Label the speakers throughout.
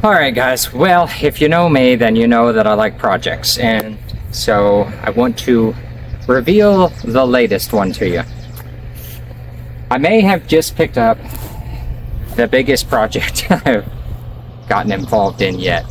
Speaker 1: Alright guys, well, if you know me, then you know that I like projects, and so I want to reveal the latest one to you. I may have just picked up the biggest project I've gotten involved in yet.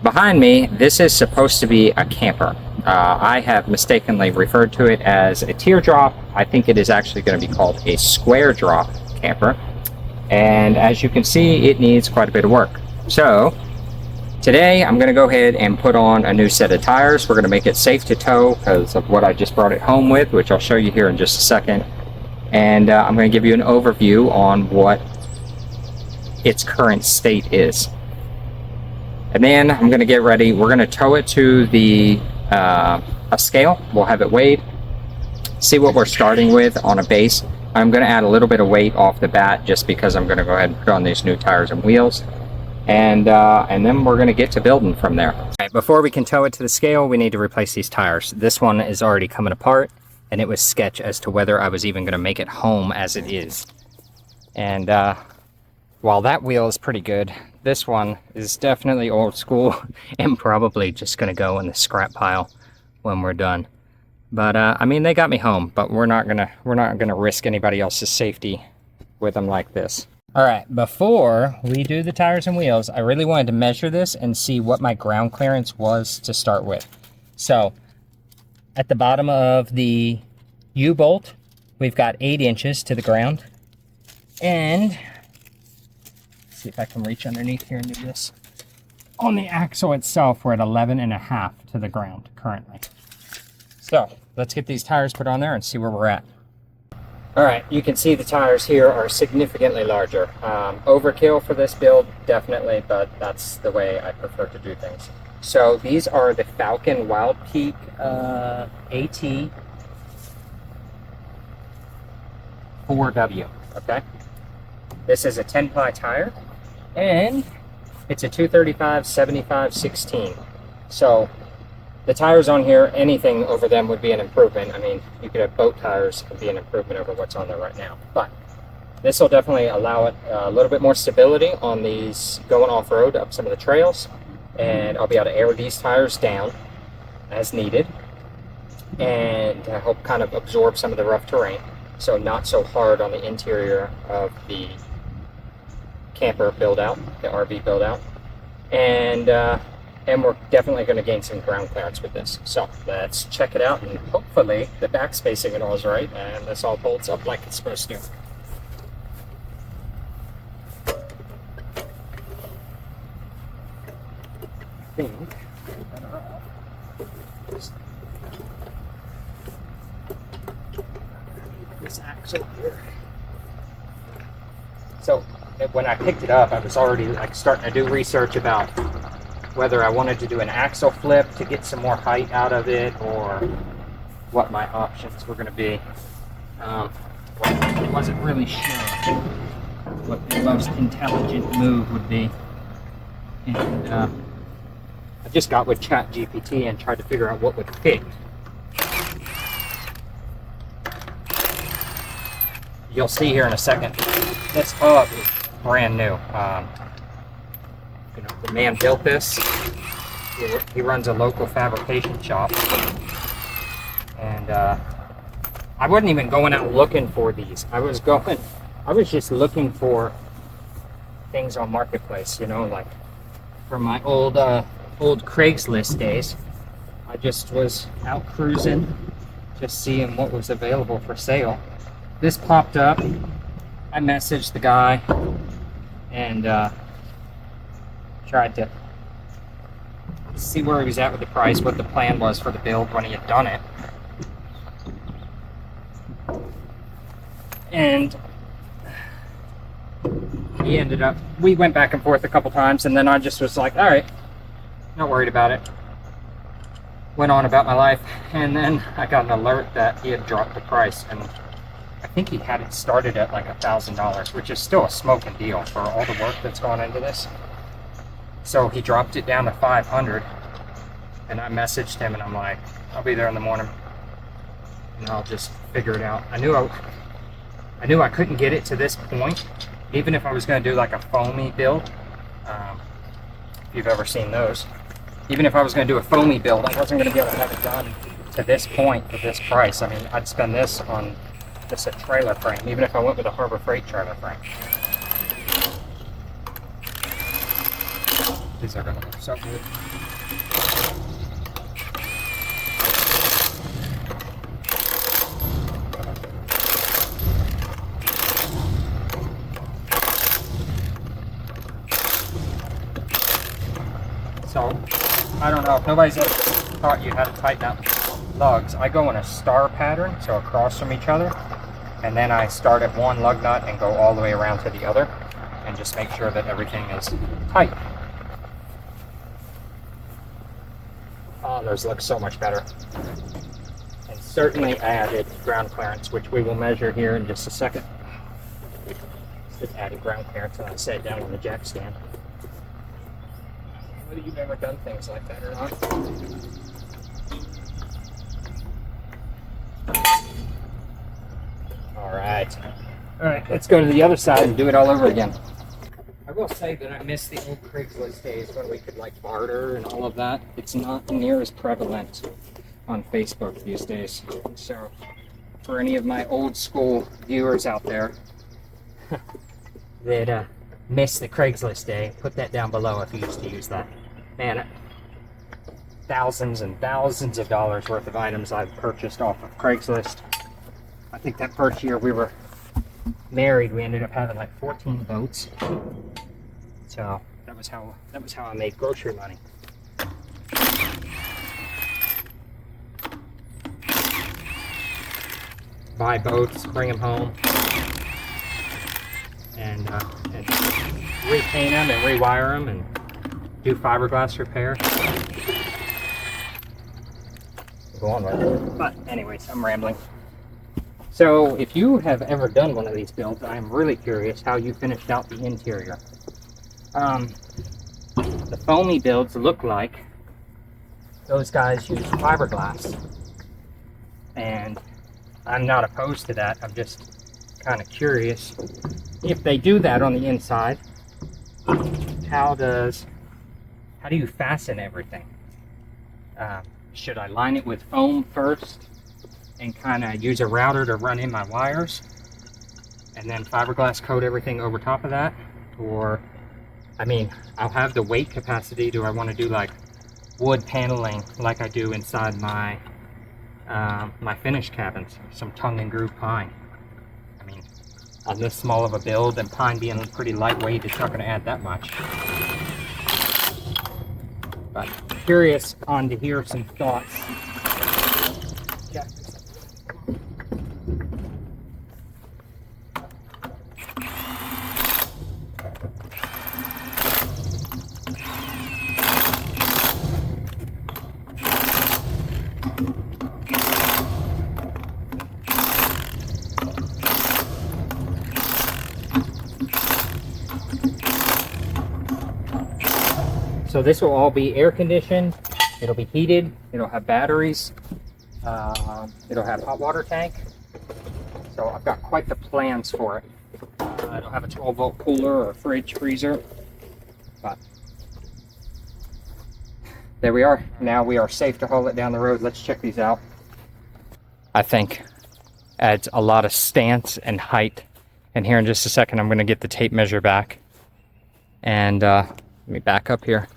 Speaker 1: Behind me, this is supposed to be a camper. I have mistakenly referred to it as a teardrop. I think it is actually going to be called a square drop camper. And as you can see, it needs quite a bit of work. So today I'm going to go ahead and put on a new set of tires. We're going to make it safe to tow because of what I just brought it home with, which I'll show you here in just a second. And I'm going to give you an overview on what its current state is. And then I'm going to get ready. We're going to tow it to the a scale. We'll have it weighed, see what we're starting with on a base. I'm going to add a little bit of weight off the bat just because I'm going to go ahead and put on these new tires and wheels, and then we're going to get to building from there. All right, before we can tow it to the scale, we need to replace these tires. This one is already coming apart, and it was sketch as to whether I was even going to make it home as it is. And while that wheel is pretty good, this one is definitely old school and probably just going to go in the scrap pile when we're done. But I mean, they got me home, but we're not gonna risk anybody else's safety with them like this. All right, before we do the tires and wheels, I really wanted to measure this and see what my ground clearance was to start with. So at the bottom of the U-bolt, we've got 8 inches to the ground. And let's see if I can reach underneath here and do this. On the axle itself, we're at 11.5 to the ground currently. So let's get these tires put on there and see where we're at. All right, you can see the tires here are significantly larger. Overkill for this build, definitely, but that's the way I prefer to do things. So these are the Falcon Wild Peak AT 4W, okay? This is a 10-ply tire, and it's a 235/75/16. So the tires on here, anything over them would be an improvement. I mean, you could have boat tires would be an improvement over what's on there right now. But this will definitely allow it a little bit more stability on these going off-road up some of the trails. And I'll be able to air these tires down as needed and to help kind of absorb some of the rough terrain. So not so hard on the interior of the camper build-out, the RV build-out. And we're definitely going to gain some ground clearance with this. So let's check it out, and hopefully the back spacing and all is right, and this all bolts up like it's supposed to. I think this axle here. So when I picked it up, I was already like starting to do research about whether I wanted to do an axle flip to get some more height out of it, or what my options were going to be. I wasn't really sure what the most intelligent move would be. And I just got with ChatGPT and tried to figure out what would fit. You'll see here in a second, this hub is brand new. The man built this. He runs a local fabrication shop, and I wasn't even going out looking for these. I was just looking for things on Marketplace, you know, like from my old Craigslist days. I just was out cruising, just seeing what was available for sale. This popped up. I messaged the guy and tried to see where he was at with the price, what the plan was for the build when he had done it. And he ended up, we went back and forth a couple times, and then I just was like, all right, not worried about it. Went on about my life, and then I got an alert that he had dropped the price, and I think he had it started at like $1,000, which is still a smoking deal for all the work that's gone into this. So he dropped it down to 500, and I messaged him, and I'm like, I'll be there in the morning, and I'll just figure it out. I knew I couldn't get it to this point, even if I was going to do like a foamy build. if you've ever seen those. Even if I was going to do a foamy build, I wasn't going to be able to have it done to this point for this price. I mean, I'd spend this on just a trailer frame, even if I went with a Harbor Freight trailer frame. These are going to look so good. So, I don't know, if nobody's ever taught you how to tighten up lugs, I go in a star pattern, so across from each other, and then I start at one lug nut and go all the way around to the other, and just make sure that everything is tight. Oh, those look so much better. And certainly added ground clearance, which we will measure here in just a second. Just added ground clearance, and I set it down on the jack stand. Whether you've ever done things like that or not. Alright, let's go to the other side and do it all over again. I will say that I miss the old Craigslist days when we could like barter and all of that. It's not near as prevalent on Facebook these days. So for any of my old school viewers out there that miss the Craigslist day, put that down below if you used to use that. Man, thousands and thousands of dollars worth of items I've purchased off of Craigslist. I think that first year we were married, we ended up having like 14 boats. So that was how I made grocery money. Buy boats, bring them home, and repaint them and rewire them and do fiberglass repair. Go on with it. But anyways, I'm rambling. So if you have ever done one of these builds, I'm really curious how you finished out the interior. The foamy builds look like those guys use fiberglass. And I'm not opposed to that. I'm just kind of curious if they do that on the inside. How do you fasten everything? Should I line it with foam first and kind of use a router to run in my wires and then fiberglass coat everything over top of that? Or, I mean, I'll have the weight capacity. Do I want to do like wood paneling like I do inside my my finished cabins, some tongue and groove pine? I mean, on this small of a build and pine being pretty lightweight, it's not going to add that much. But curious on to hear some thoughts. Yeah. So this will all be air conditioned, it'll be heated, it'll have batteries, it'll have hot water tank. So I've got quite the plans for it. It'll have a 12-volt cooler or a fridge, freezer. But there we are. Now we are safe to haul it down the road. Let's check these out. I think adds a lot of stance and height. And here in just a second, I'm going to get the tape measure back. And let me back up here.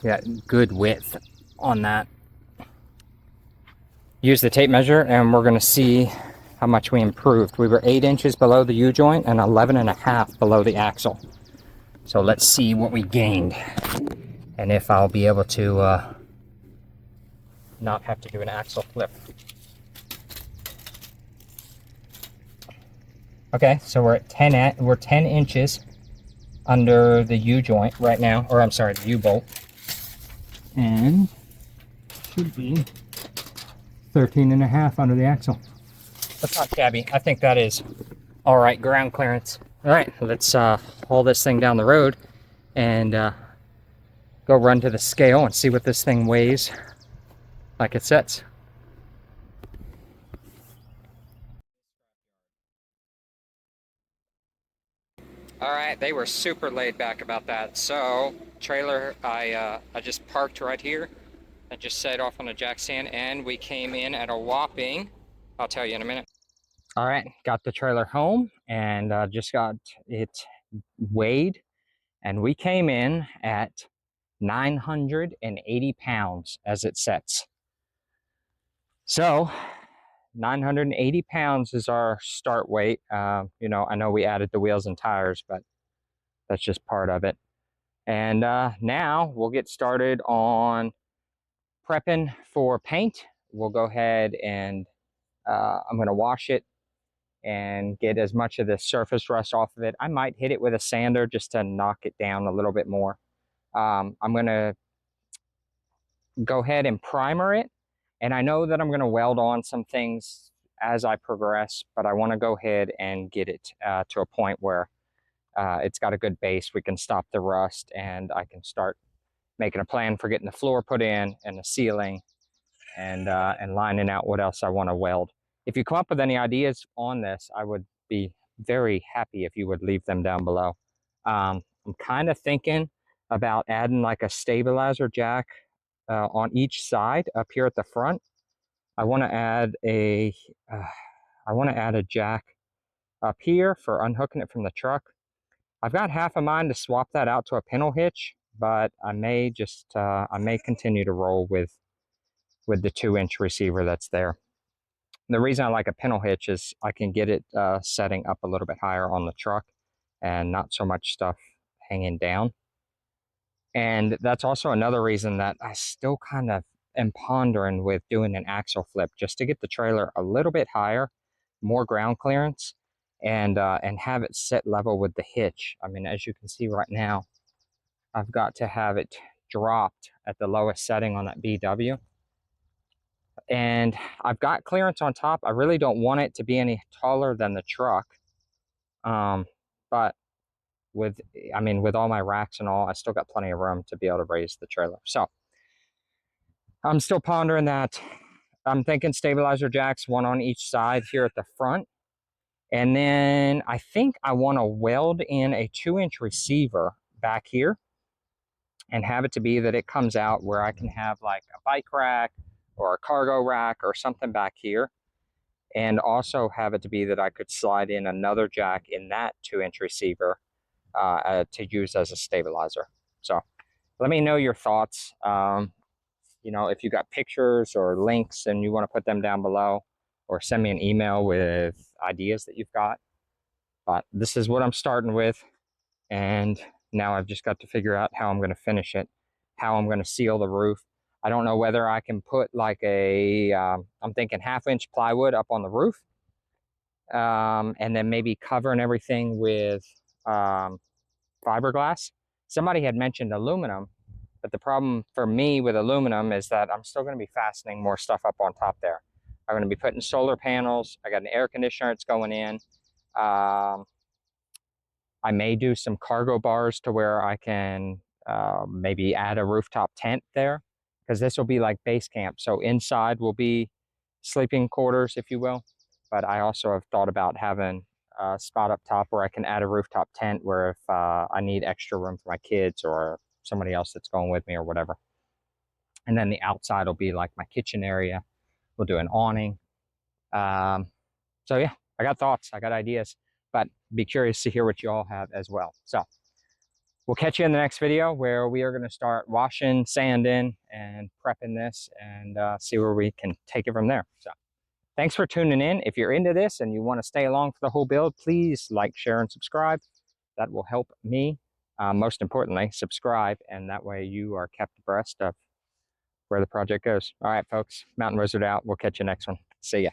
Speaker 1: Yeah, good width on that. Use the tape measure and we're going to see how much we improved. We were 8 inches below the U-joint and 11.5 below the axle. So let's see what we gained and if I'll be able to not have to do an axle flip. Okay, so we're at 10 inches under the U-joint right now, or I'm sorry, the U-bolt. And should be 13.5 under the axle. That's not shabby. I think that is all right ground clearance. All right, let's haul this thing down the road and go run to the scale and see what this thing weighs like it sets. All right, they were super laid back about that. So trailer, I just parked right here. I just set off on a jack stand, and we came in at a whopping, I'll tell you in a minute. All right, got the trailer home and just got it weighed, and we came in at 980 pounds as it sets. So 980 pounds is our start weight. You know, I know we added the wheels and tires, but that's just part of it. And now we'll get started on prepping for paint. We'll go ahead and I'm going to wash it and get as much of the surface rust off of it. I might hit it with a sander just to knock it down a little bit more. I'm going to go ahead and primer it. And I know that I'm going to weld on some things as I progress, but I want to go ahead and get it to a point where it's got a good base. We can stop the rust, and I can start making a plan for getting the floor put in and the ceiling, and lining out what else I want to weld. If you come up with any ideas on this, I would be very happy if you would leave them down below. I'm kind of thinking about adding like a stabilizer jack on each side up here at the front. I want to add a jack up here for unhooking it from the truck. I've got half a mind to swap that out to a pintle hitch, but I may just I may continue to roll with the 2-inch receiver that's there. The reason I like a pintle hitch is I can get it setting up a little bit higher on the truck and not so much stuff hanging down. And that's also another reason that I still kind of am pondering with doing an axle flip, just to get the trailer a little bit higher, more ground clearance, and have it set level with the hitch. I mean, as you can see right now, I've got to have it dropped at the lowest setting on that BW. And I've got clearance on top. I really don't want it to be any taller than the truck. But with all my racks and all, I still got plenty of room to be able to raise the trailer. So I'm still pondering that. I'm thinking stabilizer jacks, one on each side here at the front. And then I think I want to weld in a 2-inch receiver back here and have it to be that it comes out where I can have like a bike rack or a cargo rack or something back here. And also have it to be that I could slide in another jack in that 2-inch receiver to use as a stabilizer. So let me know your thoughts. You know, if you got pictures or links and you want to put them down below, or send me an email with ideas that you've got. But this is what I'm starting with. And now I've just got to figure out how I'm going to finish it, how I'm going to seal the roof. I don't know whether I can put like a, I'm thinking 1/2-inch plywood up on the roof. And then maybe covering everything with fiberglass. Somebody had mentioned aluminum, but the problem for me with aluminum is that I'm still going to be fastening more stuff up on top there. I'm going to be putting solar panels. I got an air conditioner that's going in. I may do some cargo bars to where I can maybe add a rooftop tent there, because this will be like base camp. So inside will be sleeping quarters, if you will. But I also have thought about having a spot up top where I can add a rooftop tent where if I need extra room for my kids or somebody else that's going with me or whatever. And then the outside will be like my kitchen area. We'll do an awning. So yeah, I got thoughts, I got ideas, but be curious to hear what you all have as well. So we'll catch you in the next video where we are going to start washing, sanding, and prepping this, and see where we can take it from there. So thanks for tuning in. If you're into this and you want to stay along for the whole build, please like, share, and subscribe. That will help me. Most importantly, subscribe, and that way you are kept abreast of where the project goes. All right, folks, Mountain Wizard out. We'll catch you next one. See ya.